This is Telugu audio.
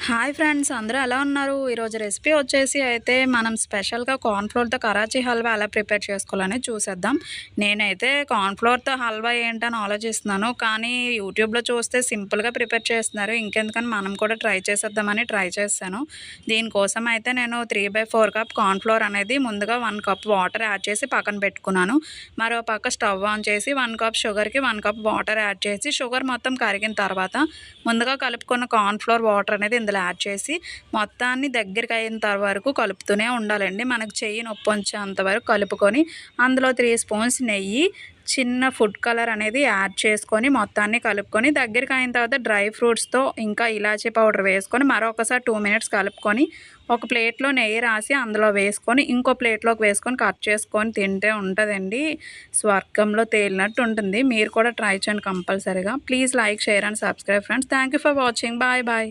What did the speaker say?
హాయ్ ఫ్రెండ్స్, అందరూ ఎలా ఉన్నారు? ఈరోజు రెసిపీ వచ్చేసి అయితే మనం స్పెషల్‌గా కార్న్‌ఫ్లోర్‌తో కరాచీ హల్వా ఎలా ప్రిపేర్ చేసుకోవాలని చూసేద్దాం. నేనైతే కార్న్‌ఫ్లోర్‌తో హల్వా ఏంటని ఆలోచిస్తున్నాను. కానీ యూట్యూబ్‌లో చూస్తే సింపుల్‌గా ప్రిపేర్ చేస్తున్నారు. ఇంకెందుకని మనం కూడా ట్రై చేసేద్దామని ట్రై చేశాను. దీనికోసం అయితే నేను 3/4 కప్ కార్న్‌ఫ్లోర్ అనేది ముందుగా 1 కప్ వాటర్ యాడ్ చేసి పక్కన పెట్టుకున్నాను. మరో పక్క స్టవ్ ఆన్ చేసి 1 కప్ షుగర్‌కి 1 కప్ వాటర్ యాడ్ చేసి షుగర్ మొత్తం కరిగిన తర్వాత ముందుగా కలుపుకున్న కార్న్‌ఫ్లోర్ వాటర్ అనేది ఇందులో యాడ్ చేసి మొత్తాన్ని దగ్గరికి అయిన వరకు కలుపుతూనే ఉండాలండి. మనకు చెయ్యి నొప్పొంచేంత వరకు కలుపుకొని అందులో 3 స్పూన్స్ నెయ్యి, చిన్న ఫుడ్ కలర్ అనేది యాడ్ చేసుకొని మొత్తాన్ని కలుపుకొని దగ్గరికి అయిన తర్వాత డ్రై ఫ్రూట్స్‌తో ఇంకా ఇలాచీ పౌడర్ వేసుకొని మరొకసారి 2 మినిట్స్ కలుపుకొని ఒక ప్లేట్‌లో నెయ్యి రాసి అందులో వేసుకొని ఇంకో ప్లేట్‌లోకి వేసుకొని కట్ చేసుకొని తింటే ఉంటదండి. స్వర్గంలో తేలినట్టు ఉంటుంది. మీరు కూడా ట్రై చేయండి కంపల్సరీగా. Please like, share and subscribe friends. Thank you for watching. Bye bye.